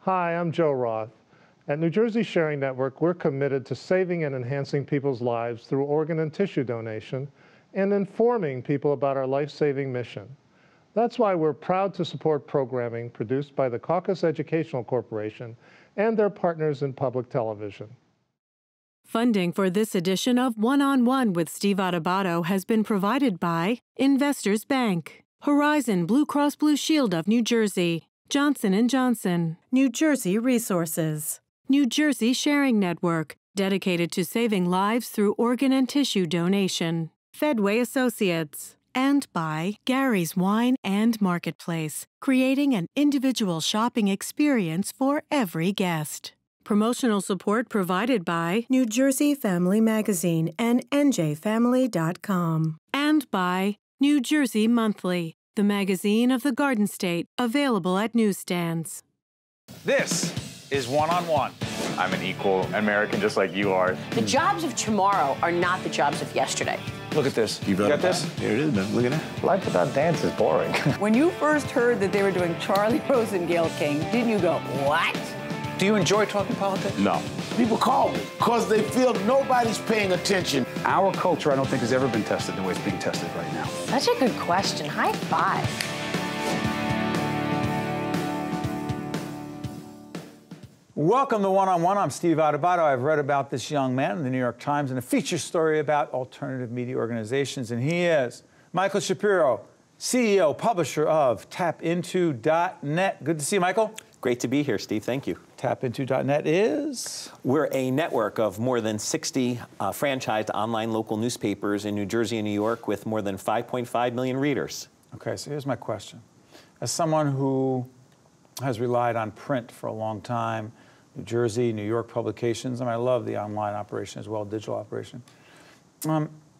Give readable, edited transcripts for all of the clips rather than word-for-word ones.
Hi, I'm Joe Roth. At New Jersey Sharing Network, we're committed to saving and enhancing people's lives through organ and tissue donation and informing people about our life-saving mission. That's why we're proud to support programming produced by the CAUCUS Educational Corporation and their partners in public television. Funding for this edition of One-on-One with Steve Adubato has been provided by Investors Bank, Horizon Blue Cross Blue Shield of New Jersey, Johnson & Johnson, New Jersey Resources, New Jersey Sharing Network, dedicated to saving lives through organ and tissue donation, Fedway Associates, and by Gary's Wine and Marketplace, creating an individual shopping experience for every guest. Promotional support provided by New Jersey Family Magazine and njfamily.com. And by New Jersey Monthly, the magazine of the Garden State, available at newsstands. This is One-on-One. I'm an equal American just like you are. The jobs of tomorrow are not the jobs of yesterday. Look at this. You got this? Here it is, man. Look at that. Life without dance is boring. When you first heard that they were doing Charlie Rose and Gayle King, didn't you go, what? Do you enjoy talking politics? No. People call me because they feel nobody's paying attention. Our culture, I don't think, has ever been tested the way it's being tested right now. Such a good question. High five. Welcome to One-on-One. I'm Steve Adubato. I've read about this young man in the New York Times in a feature story about alternative media organizations, and he is Michael Shapiro, CEO, publisher of TapInto.net. Good to see you, Michael. Great to be here, Steve. Thank you. TapInto.net is? We're a network of more than 60 franchised online local newspapers in New Jersey and New York with more than 5.5 million readers. Okay, so here's my question. As someone who has relied on print for a long time, New Jersey, New York publications, and I love the online operation as well, digital operation.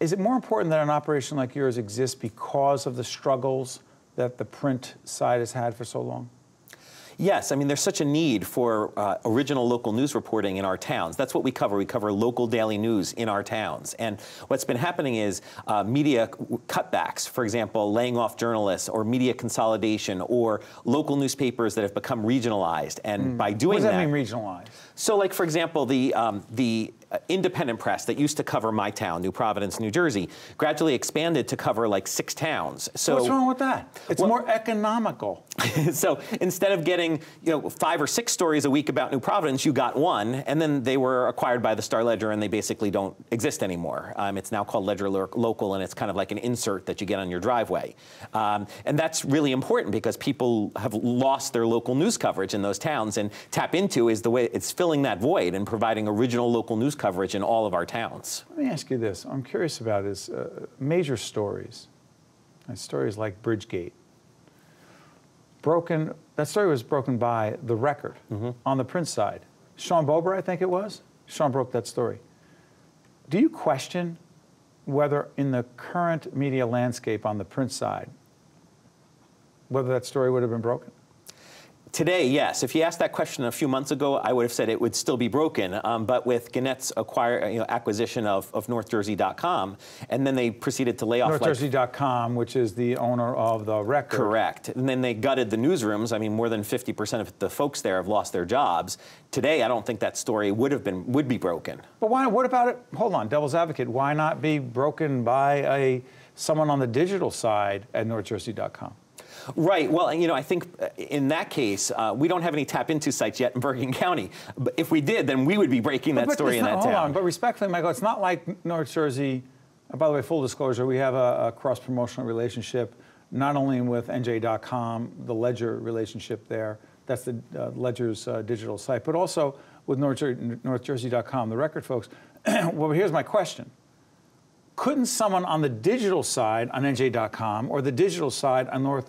Is it more important that an operation like yours exists because of the struggles that the print side has had for so long? Yes, I mean, there's such a need for original local news reporting in our towns. That's what we cover. We cover local daily news in our towns. And what's been happening is media cutbacks, for example, laying off journalists or media consolidation or local newspapers that have become regionalized. And by doing that— What does that mean, regionalized? So, like, for example, the independent press that used to cover my town, New Providence, New Jersey, gradually expanded to cover like 6 towns. So what's wrong with that? It's more economical. So instead of getting 5 or 6 stories a week about New Providence, you got 1, and then they were acquired by the Star-Ledger, and they basically don't exist anymore. It's now called Ledger Local, and it's kind of like an insert that you get on your driveway. And that's really important because people have lost their local news coverage in those towns, and Tap Into is the way it's filling that void and providing original local news coverage in all of our towns. Let me ask you this. I'm curious about is major stories, stories like Bridgegate. That story was broken by The Record on the print side. Sean Bober, I think it was. Sean broke that story. Do you question whether in the current media landscape on the print side, whether that story would have been broken? Today, yes. If you asked that question a few months ago, I would have said it would still be broken. But with Gannett's acquisition of NorthJersey.com, and then they proceeded to lay off NorthJersey.com, which is the owner of The Record. Correct. And then they gutted the newsrooms. I mean, more than 50% of the folks there have lost their jobs. Today, I don't think that story would be broken. But why? What about it? Hold on, devil's advocate. Why not be broken by someone on the digital side at NorthJersey.com? Right. Well, I think in that case, we don't have any Tap Into sites yet in Bergen County. But if we did, then we would be breaking that story in that town. Hold on. But respectfully, Michael, it's not like North Jersey. By the way, full disclosure, we have a cross-promotional relationship, not only with NJ.com, the Ledger relationship there. That's the Ledger's digital site, but also with NorthJersey.com, the Record folks. Well, here's my question. Couldn't someone on the digital side on NJ.com or the digital side on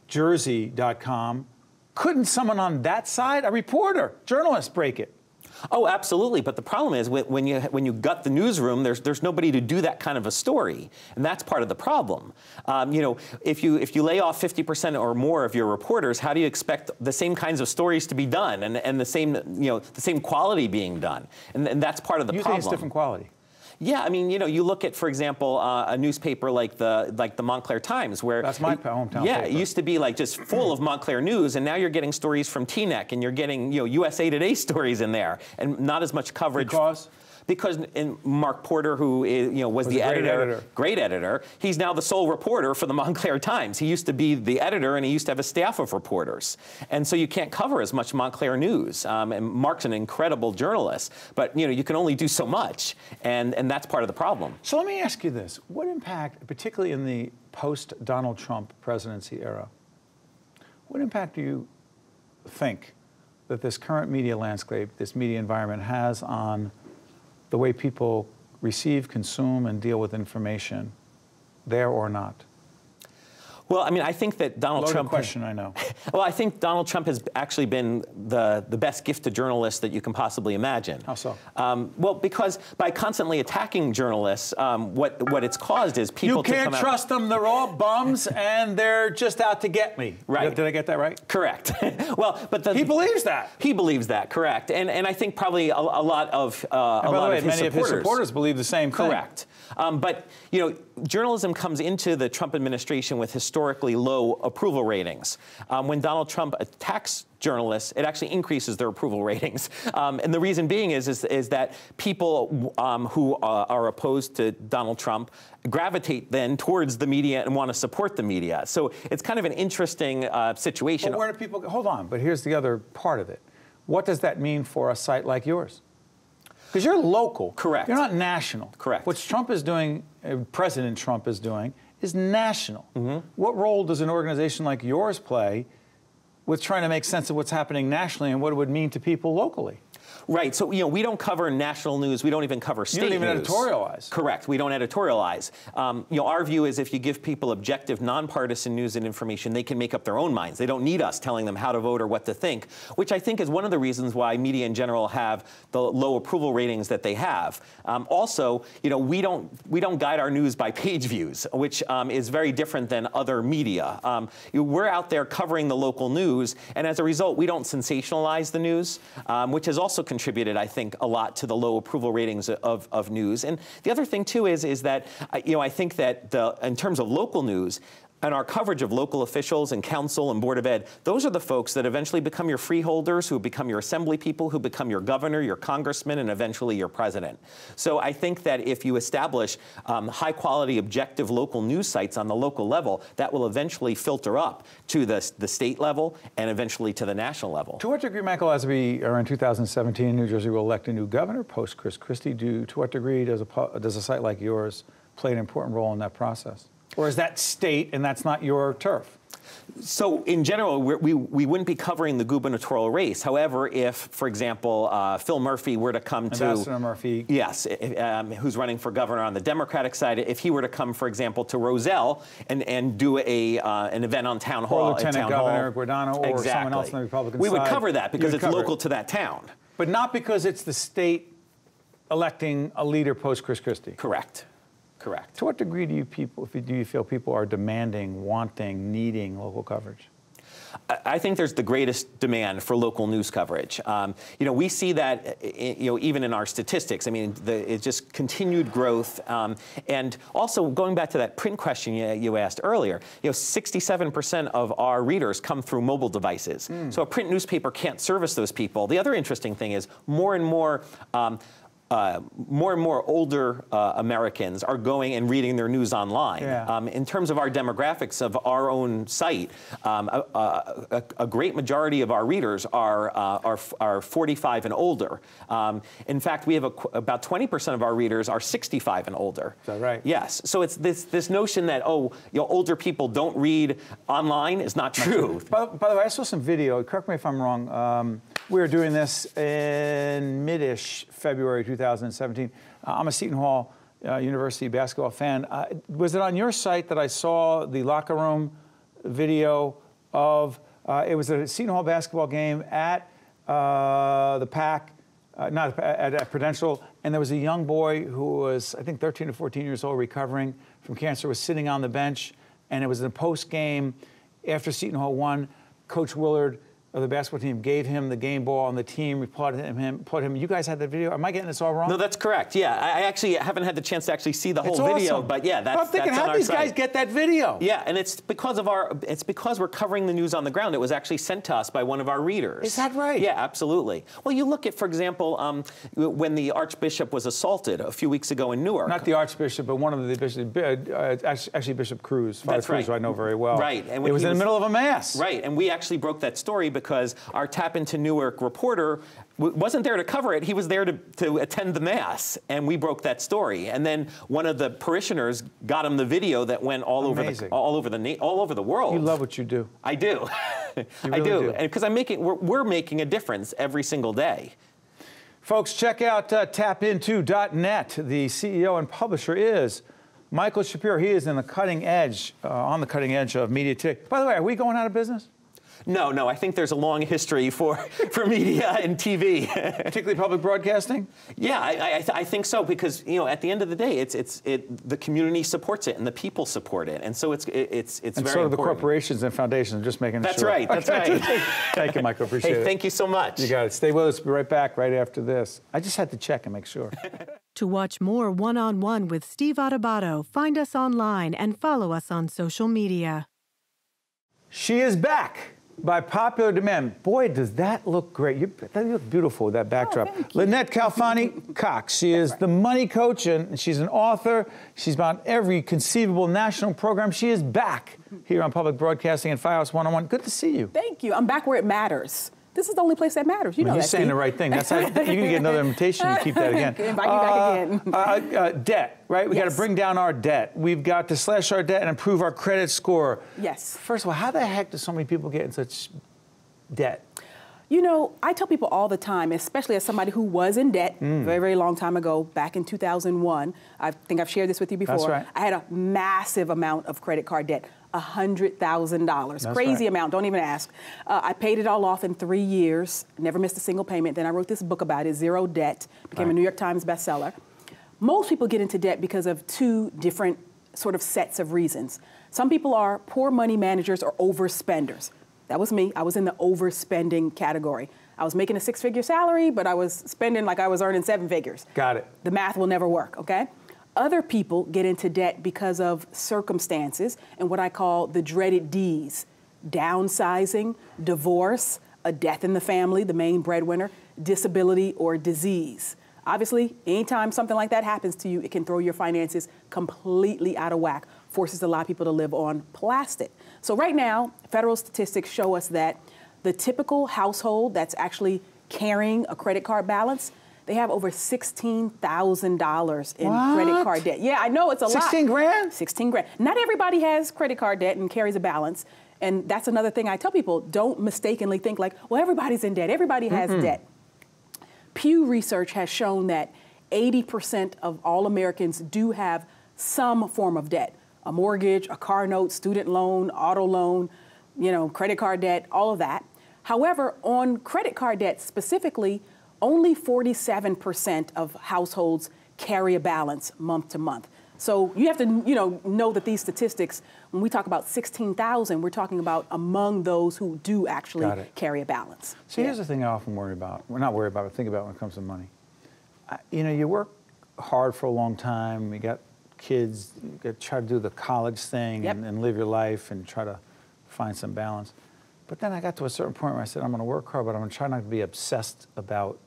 NorthJersey.com, couldn't someone on that side, a reporter, journalist, break it? Oh, absolutely. But the problem is when you gut the newsroom, there's nobody to do that kind of a story, and that's part of the problem. If you lay off 50% or more of your reporters, how do you expect the same kinds of stories to be done and the same quality being done? And that's part of the problem. You think it's different quality? Yeah, I mean, you look at, for example, a newspaper like the Montclair Times, where that's my hometown. Yeah, paper. It used to be like just full of Montclair news, and now you're getting stories from Teaneck, and you're getting USA Today stories in there, and not as much coverage. Because Mark Porter, who was the great editor, he's now the sole reporter for the Montclair Times. He used to be the editor, and he used to have a staff of reporters. And so you can't cover as much Montclair news. And Mark's an incredible journalist, but you can only do so much, and that's part of the problem. So let me ask you this: what impact, particularly in the post-Donald Trump presidency era, what impact do you think that this current media landscape, this media environment, has on the way people receive, consume, and deal with information, there or not? Well, I mean, I think that Donald Trump... question, I know. Well, I think Donald Trump has actually been the best gift to journalists that you can possibly imagine. How so? Well, because by constantly attacking journalists, what it's caused is people You can't trust them. They're all bums, and they're just out to get me. Right. Did I get that right? Correct. Well, but he believes that. He believes that, correct. And I think probably a lot of many of his supporters believe the same thing. Correct. But journalism comes into the Trump administration with historically low approval ratings. When Donald Trump attacks journalists, it actually increases their approval ratings. And the reason being is that people who are opposed to Donald Trump gravitate then towards the media and want to support the media. So it's kind of an interesting situation. But where do people go? Hold on, but here's the other part of it. What does that mean for a site like yours? Because you're local. Correct. You're not national. Correct. What Trump is doing, President Trump is doing, is national. Mm-hmm. What role does an organization like yours play with trying to make sense of what's happening nationally and what it would mean to people locally? Right. So, we don't cover national news. We don't even cover state news. You don't even editorialize. Correct. We don't editorialize. Our view is if you give people objective, nonpartisan news and information, they can make up their own minds. They don't need us telling them how to vote or what to think, which I think is one of the reasons why media in general have the low approval ratings that they have. Also, we don't guide our news by page views, which is very different than other media. We're out there covering the local news, and as a result, we don't sensationalize the news, which has also contributed, I think, a lot to the low approval ratings of news. And the other thing, too, is that, I think that in terms of local news, and our coverage of local officials and council and Board of Ed, those are the folks that eventually become your freeholders, who become your assembly people, who become your governor, your congressman, and eventually your president. So I think that if you establish high-quality, objective local news sites on the local level, that will eventually filter up to the state level and eventually to the national level. To what degree, Michael, as we are in 2017, New Jersey will elect a new governor post-Chris Christie, to what degree does a site like yours play an important role in that process? Or is that state and that's not your turf? So in general, we wouldn't be covering the gubernatorial race. However, if, for example, Phil Murphy were to come Ambassador Murphy. Yes, who's running for governor on the Democratic side, if he were to come, for example, to Roselle and do an event on Town Hall. Or Lieutenant Governor Guardano or someone else on the Republican side. We would cover that because it's local to that town. But not because it's the state electing a leader post-Chris Christie. Correct. Correct. To what degree do you feel people are demanding, wanting, needing local coverage? I think there's the greatest demand for local news coverage. We see that, even in our statistics. I mean, it's just continued growth. And also, going back to that print question you asked earlier, 67% of our readers come through mobile devices. So a print newspaper can't service those people. The other interesting thing is more and more older Americans are going and reading their news online. Yeah. In terms of our demographics of our own site, a great majority of our readers are 45 and older. In fact, we have about 20% of our readers are 65 and older. Is that right? Yes. So it's this notion that older people don't read online is not true. By the way, I saw some video. Correct me if I'm wrong. We were doing this in mid-ish February 2017. I'm a Seton Hall University basketball fan. Was it on your site that I saw the locker room video of, it was a Seton Hall basketball game at the PAC, not at Prudential, and there was a young boy who was, I think, 13 to 14 years old, recovering from cancer, was sitting on the bench, and it was in a post-game after Seton Hall won. Coach Willard of the basketball team gave him the game ball and the team applauded him. You guys had the video. Am I getting this all wrong? No, that's correct. Yeah, I actually haven't had the chance to actually see the whole video, awesome. but yeah, that's I'm thinking, how did these guys get that video? Yeah, and it's because we're covering the news on the ground. It was actually sent to us by one of our readers. Is that right? Yeah, absolutely. Well, you look at, for example, when the Archbishop was assaulted a few weeks ago in Newark. Not the Archbishop, but one of the bishops, actually Bishop Cruz. That's right. Cruz, who I know very well. Right. And it was in the middle of a mass. Right, and we actually broke that story because our Tap Into Newark reporter wasn't there to cover it. He was there to attend the mass, and we broke that story. And then one of the parishioners got him the video that went all over the world. You love what you do. I do. I do, and because we're making a difference every single day. Folks, check out tapinto.net. The CEO and publisher is Michael Shapiro. He is on the cutting edge of media today. By the way, are we going out of business? No. I think there's a long history for media and TV, particularly public broadcasting. Yeah, I think so, because at the end of the day, the community supports it and the people support it, and so it's very important. And so do the corporations and foundations. Just making That's sure. right. That's right. Thank you, Michael. Appreciate it. Thank you so much. You got it. Stay with us. We'll be right back right after this. I just had to check and make sure. To watch more One-on-One with Steve Adubato, find us online and follow us on social media. She is back. By popular demand. Boy, does that look great. You look beautiful with that backdrop. Lynnette Khalfani Cox. She is the money coach, and she's an author. She's on every conceivable national program. She is back here on public broadcasting and Firehouse One-on-One. Good to see you. Thank you. I'm back where it matters. This is the only place that matters. You know that, You're saying the right thing. That's how you're going to get another invitation to keep that again. Invite you back again. Debt, right? We got to bring down our debt. We've got to slash our debt and improve our credit score. Yes. First of all, how the heck do so many people get in such debt? You know, I tell people all the time, especially as somebody who was in debt a very, very long time ago, back in 2001. I think I've shared this with you before. That's right. I had a massive amount of credit card debt. $100,000. Crazy right. amount, don't even ask. I paid it all off in 3 years, never missed a single payment. Then I wrote this book about it, Zero Debt, became a New York Times bestseller. Most people get into debt because of two different sort of sets of reasons. Some people are poor money managers or overspenders. That was me. I was in the overspending category. I was making a 6-figure salary, but I was spending like I was earning 7 figures. Got it. The math will never work, okay? Other people get into debt because of circumstances and what I call the dreaded Ds: downsizing, divorce, a death in the family, the main breadwinner, disability or disease. Obviously, anytime something like that happens to you, it can throw your finances completely out of whack, forces a lot of people to live on plastic. So right now, federal statistics show us that the typical household that's actually carrying a credit card balance, they have over $16,000 in credit card debt. Yeah, I know it's a lot. 16 grand? 16 grand. Not everybody has credit card debt and carries a balance. And that's another thing I tell people, don't mistakenly think like, well, everybody's in debt. Everybody has debt. Pew Research has shown that 80% of all Americans do have some form of debt. A mortgage, a car note, student loan, auto loan, credit card debt, all of that. However, on credit card debt specifically, only 47% of households carry a balance month to month. So you have to, know that these statistics, when we talk about 16,000, we're talking about among those who do actually carry a balance. So here's the thing I often worry about. Well, not worry about, but think about when it comes to money. You work hard for a long time. You got kids. You got to try to do the college thing and live your life and try to find some balance. But then I got to a certain point where I said, I'm going to work hard, but I'm going to try not to be obsessed about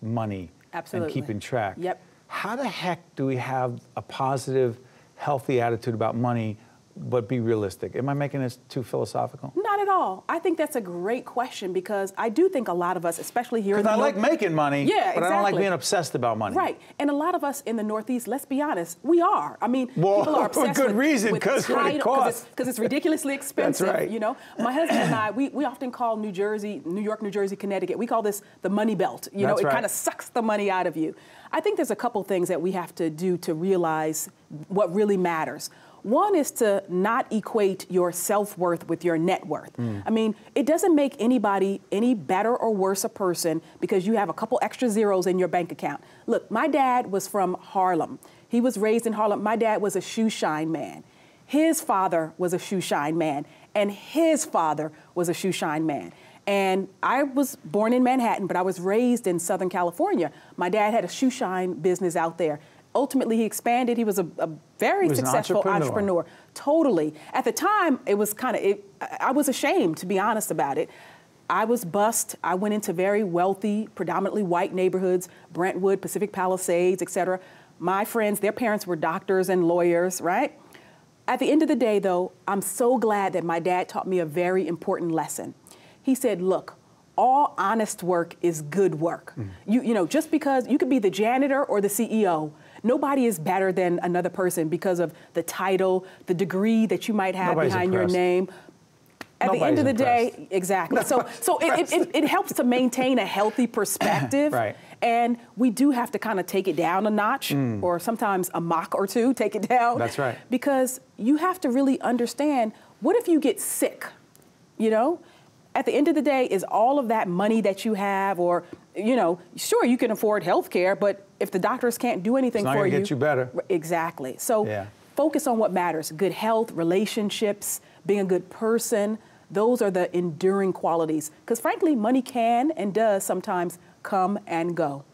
money and keeping track. Yep. How the heck do we have a positive, healthy attitude about money, but be realistic? Am I making this too philosophical? Not at all. I think that's a great question because I do think a lot of us, especially here in the Northeast. Because I like making money, but I don't like being obsessed about money. Right. And a lot of us in the Northeast, let's be honest, we are. I mean, well, people are obsessed for good reason, because what it costs. Because it's ridiculously expensive. That's right. My husband and I, we often call New York, New Jersey, Connecticut, we call this the money belt. It kind of sucks the money out of you. I think there's a couple things that we have to do to realize what really matters. One is to not equate your self-worth with your net worth. I mean, it doesn't make anybody any better or worse a person because you have a couple extra zeros in your bank account. Look, my dad was from Harlem. He was raised in Harlem. My dad was a shoe shine man. His father was a shoe shine man, and his father was a shoe shine man. And I was born in Manhattan, but I was raised in Southern California. My dad had a shoe shine business out there. Ultimately, he expanded. He was a very successful entrepreneur. Totally. At the time, it was I was ashamed, to be honest about it. I was bused. I went into very wealthy, predominantly white neighborhoods, Brentwood, Pacific Palisades, et cetera. My friends, their parents were doctors and lawyers, right? At the end of the day, though, I'm so glad that my dad taught me a very important lesson. He said, look, all honest work is good work. You know, just because you could be the janitor or the CEO, nobody is better than another person because of the title, the degree that you might have behind your name. At the end of the day, exactly. So it helps to maintain a healthy perspective. Right. And we do have to kind of take it down a notch, or sometimes a mock or two, take it down. That's right. Because you have to really understand, what if you get sick, you know? At the end of the day, is all of that money that you have, or, you know, sure, you can afford health care, but if the doctors can't do anything for you. It's not going to get you better. Exactly. So focus on what matters. Good health, relationships, being a good person. Those are the enduring qualities. Because frankly, money can and does sometimes come and go.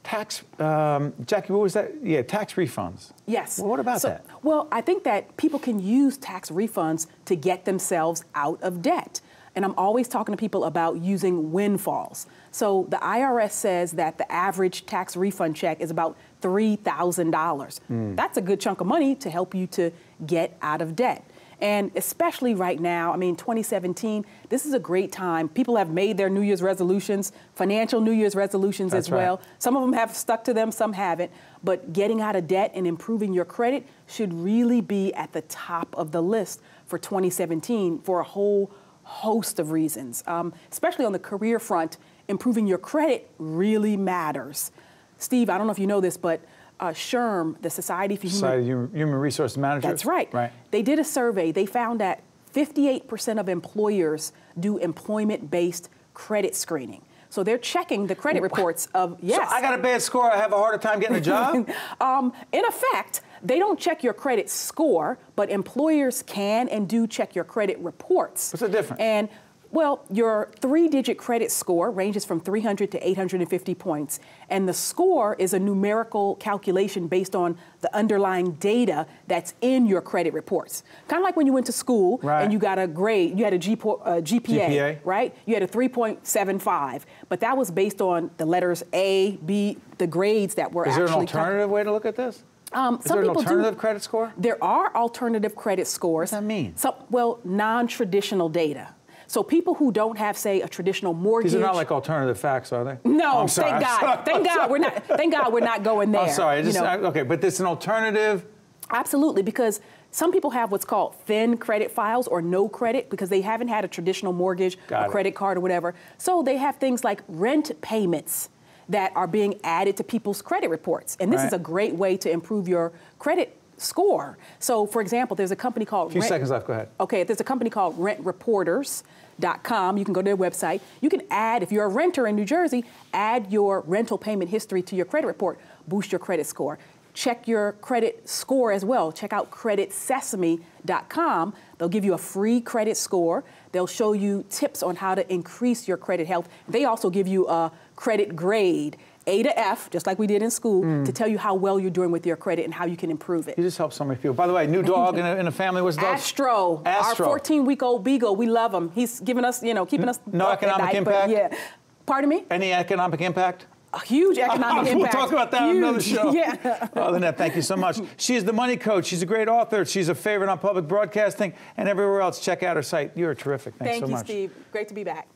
Tax, Jackie, what was that? Yeah, tax refunds. Yes. Well, what about that? Well, I think that people can use tax refunds to get themselves out of debt. And I'm always talking to people about using windfalls. So the IRS says that the average tax refund check is about $3,000. That's a good chunk of money to help you to get out of debt. And especially right now, I mean, 2017, this is a great time. People have made their New Year's resolutions, financial New Year's resolutions as well. Some of them have stuck to them, some haven't. But getting out of debt and improving your credit should really be at the top of the list for 2017 for a whole host of reasons. Especially on the career front, improving your credit really matters. Steve, I don't know if you know this, but SHRM, the Society for Human Resource Managers. That's right. They did a survey. They found that 58% of employers do employment-based credit screening. So they're checking the credit reports of, yes. So I got a bad score, I have a harder time getting a job? In effect, they don't check your credit score, but employers can and do check your credit reports. What's the difference? And well, your 3-digit credit score ranges from 300 to 850 points. And the score is a numerical calculation based on the underlying data that's in your credit reports. Kind of like when you went to school and you got a grade, you had a GPA, right? You had a 3.75, but that was based on the letters A, B, the grades that were actually. Is there an alternative way to look at this? Is there an alternative credit score? There are alternative credit scores. What does that mean? Well, non-traditional data. So people who don't have, say, a traditional mortgage. These are not like alternative facts, are they? No, thank God. Thank God we're not. Thank God we're not going there. I'm sorry. Okay, but this is an alternative. Absolutely, because some people have what's called thin credit files or no credit because they haven't had a traditional mortgage, or credit card, or whatever. So they have things like rent payments that are being added to people's credit reports, and this is a great way to improve your credit score. So, for example, there's a company called. A few seconds left. Go ahead. Okay, there's a company called rentreporters.com. You can go to their website. You can add, if you're a renter in New Jersey, add your rental payment history to your credit report, boost your credit score. Check your credit score as well. Check out creditsesame.com. They'll give you a free credit score. They'll show you tips on how to increase your credit health. They also give you a credit grade, A to F, just like we did in school, to tell you how well you're doing with your credit and how you can improve it. You just help so many people. By the way, new dog in a family. What's the dog? Astro. Our 14-week-old beagle. We love him. He's giving us, keeping us no economic impact? Yeah. Pardon me? Any economic impact? A huge economic impact. We'll talk about that on another show. Yeah. Oh, Lynnette, thank you so much. She is the money coach. She's a great author. She's a favorite on public broadcasting and everywhere else. Check out her site. You're terrific. Thanks so much. Thank you, Steve. Great to be back.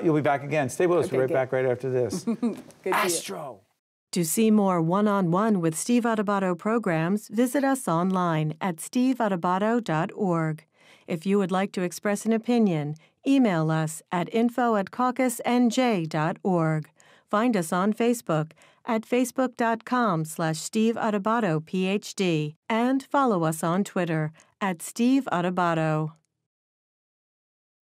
You'll be back again. Stay with us. We'll be right back right after this. Good Astro. To see more one-on-one with Steve Adubato programs, visit us online at steveadubato.org. If you would like to express an opinion, email us at info@caucusnj.org. Find us on Facebook at facebook.com/Steve Adubato, PhD, and follow us on Twitter at Steve Adubato.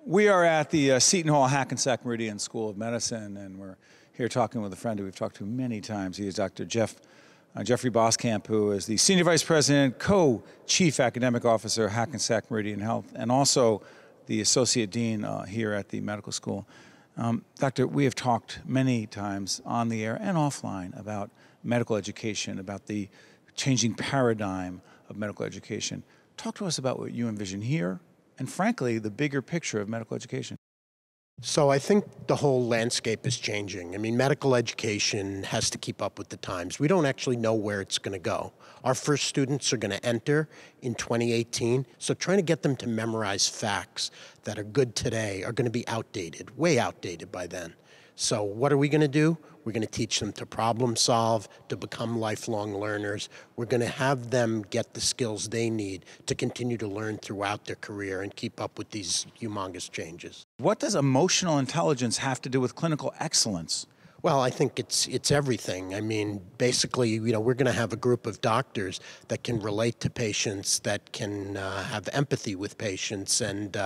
We are at the Seton Hall-Hackensack Meridian School of Medicine, and we're here talking with a friend who we've talked to many times. He is Dr. Jeffrey Boscamp, who is the Senior Vice President, Co-Chief Academic Officer, Hackensack Meridian Health, and also the Associate Dean here at the medical school. Doctor, we have talked many times on the air and offline about medical education, about the changing paradigm of medical education. Talk to us about what you envision here and, frankly, the bigger picture of medical education. So I think the whole landscape is changing. I mean, medical education has to keep up with the times. We don't actually know where it's going to go. Our first students are going to enter in 2018, so trying to get them to memorize facts that are good today are going to be outdated, way outdated by then. So what are we going to do? We're going to teach them to problem solve, to become lifelong learners. We're going to have them get the skills they need to continue to learn throughout their career and keep up with these humongous changes. What does emotional intelligence have to do with clinical excellence? Well, I think it's everything. I mean, basically, you know, we're going to have a group of doctors that can relate to patients, that can have empathy with patients, and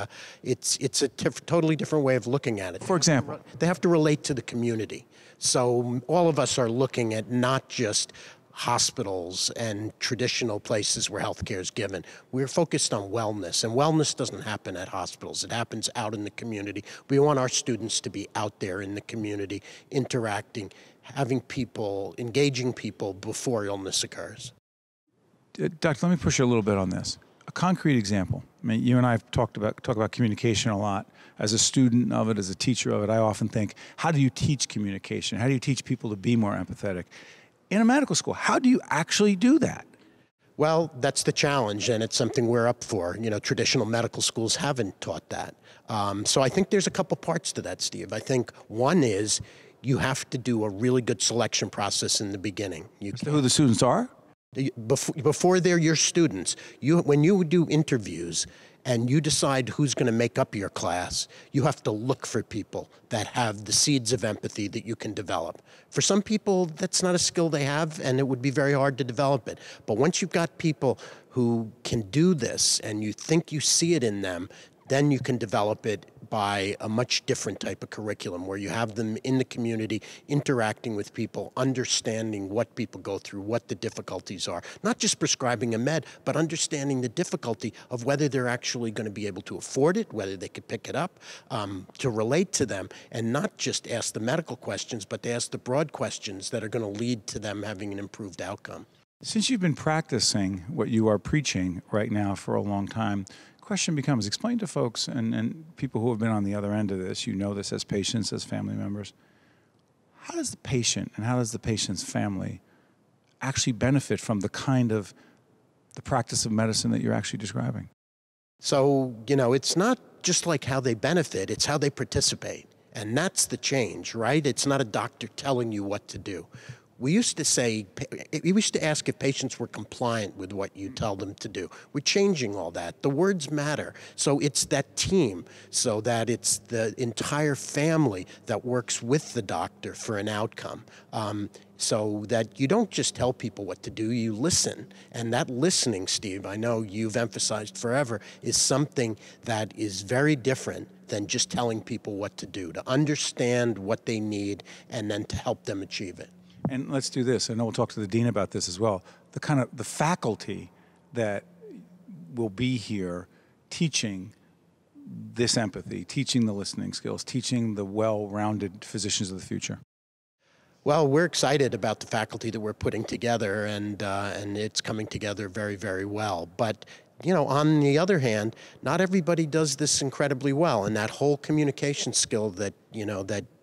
it's a totally different way of looking at it. For example? They have to relate to the community. So all of us are looking at not just hospitals and traditional places where healthcare is given. We're focused on wellness, and wellness doesn't happen at hospitals. It happens out in the community. We want our students to be out there in the community, interacting, having people, engaging people before illness occurs. Doctor, let me push you a little bit on this. A concrete example. I mean, you and I have talk about communication a lot. As a student of it, as a teacher of it, I often think, how do you teach communication? How do you teach people to be more empathetic? In a medical school, how do you actually do that? Well, that's the challenge, and it's something we're up for. You know, traditional medical schools haven't taught that. So I think there's a couple parts to that, Steve. I think one is you have to do a really good selection process in the beginning. Who the students are? Before they're your students, when you do interviews and you decide who's going to make up your class, you have to look for people that have the seeds of empathy that you can develop. For some people, that's not a skill they have, and it would be very hard to develop it. But once you've got people who can do this and you think you see it in them, then you can develop it by a much different type of curriculum where you have them in the community, interacting with people, understanding what people go through, what the difficulties are. Not just prescribing a med, but understanding the difficulty of whether they're actually going to be able to afford it, whether they could pick it up, to relate to them, and not just ask the medical questions, but to ask the broad questions that are going to lead to them having an improved outcome. Since you've been practicing what you are preaching right now for a long time, question becomes, explain to folks and people who have been on the other end of this, you know this as patients, as family members, how does the patient and how does the patient's family actually benefit from the kind of the practice of medicine that you're actually describing? So, you know, it's not just like how they benefit, it's how they participate. And that's the change, right? It's not a doctor telling you what to do. We used to ask if patients were compliant with what you tell them to do. We're changing all that. The words matter. So it's that team, so that it's the entire family that works with the doctor for an outcome. So that you don't just tell people what to do, you listen. And that listening, Steve, I know you've emphasized forever, is something that is very different than just telling people what to do, to understand what they need and then to help them achieve it. And let's do this. I know we'll talk to the dean about this as well. The faculty that will be here teaching this empathy, teaching the listening skills, teaching the well-rounded physicians of the future. Well, we're excited about the faculty that we're putting together, and it's coming together very, very well. But you know, on the other hand, not everybody does this incredibly well, and that whole communication skill that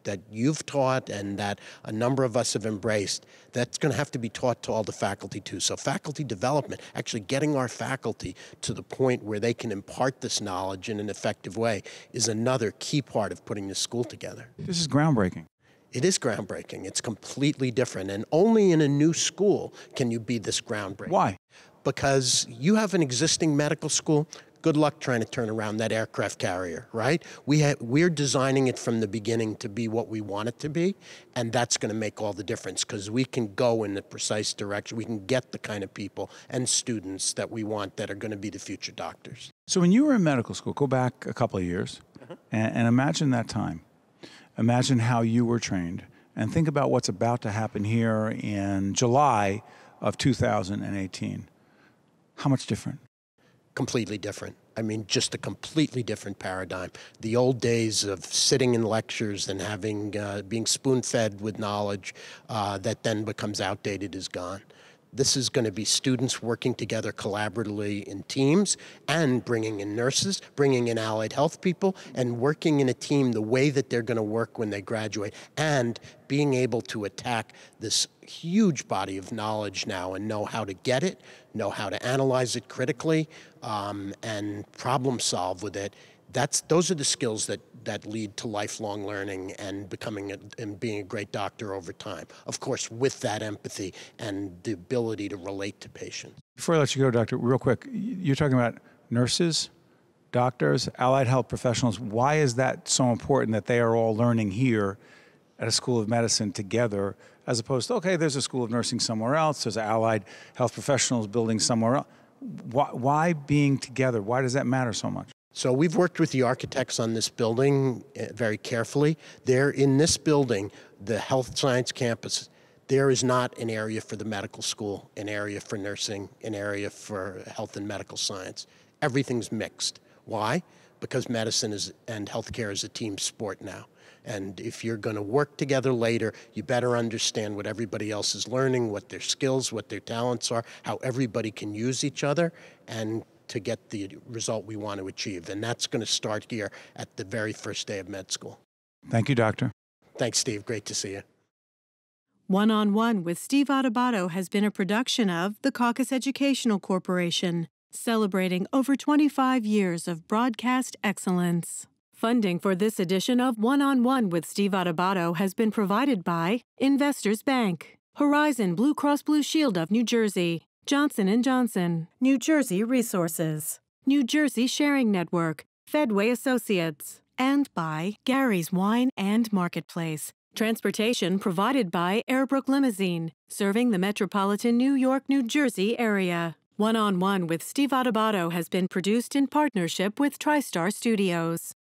that you've taught and that a number of us have embraced, that's going to have to be taught to all the faculty too. So faculty development, actually getting our faculty to the point where they can impart this knowledge in an effective way, is another key part of putting this school together. This is groundbreaking. It is groundbreaking. It's completely different, and only in a new school can you be this groundbreaking. Why? Because you have an existing medical school. Good luck trying to turn around that aircraft carrier, right? We're designing it from the beginning to be what we want it to be, and that's going to make all the difference because we can go in the precise direction. We can get the kind of people and students that we want that are going to be the future doctors. So when you were in medical school, go back a couple of years, and imagine that time. Imagine how you were trained, and think about what's about to happen here in July of 2018. How much different? completely different. I mean, just a completely different paradigm. The old days of sitting in lectures and having being spoon-fed with knowledge that then becomes outdated is gone. This is going to be students working together collaboratively in teams and bringing in nurses, bringing in allied health people, and working in a team the way that they're going to work when they graduate, and being able to attack this huge body of knowledge now and know how to get it, know how to analyze it critically, and problem solve with it. Those are the skills that lead to lifelong learning and and being a great doctor over time. Of course, with that empathy and the ability to relate to patients. Before I let you go, Doctor, real quick, you're talking about nurses, doctors, allied health professionals. Why is that so important that they are all learning here at a School of Medicine together, as opposed to, okay, there's a School of Nursing somewhere else, there's allied health professionals building somewhere else. Why being together? Why does that matter so much? So we've worked with the architects on this building very carefully. There in this building, the health science campus, there is not an area for the medical school, an area for nursing, an area for health and medical science. Everything's mixed. Why? Because medicine and healthcare is a team sport now. And if you're going to work together later, you better understand what everybody else is learning, what their skills, what their talents are, how everybody can use each other, and to get the result we want to achieve. And that's going to start here at the very first day of med school. Thank you, Doctor. Thanks, Steve. Great to see you. One-on-One with Steve Adubato has been a production of the CAUCUS Educational Corporation, celebrating over 25 years of broadcast excellence. Funding for this edition of One-on-One with Steve Adubato has been provided by Investors Bank, Horizon Blue Cross Blue Shield of New Jersey, Johnson & Johnson, New Jersey Resources, New Jersey Sharing Network, Fedway Associates, and by Gary's Wine and Marketplace. Transportation provided by Airbrook Limousine, serving the metropolitan New York, New Jersey area. One-on-One with Steve Adubato has been produced in partnership with TriStar Studios.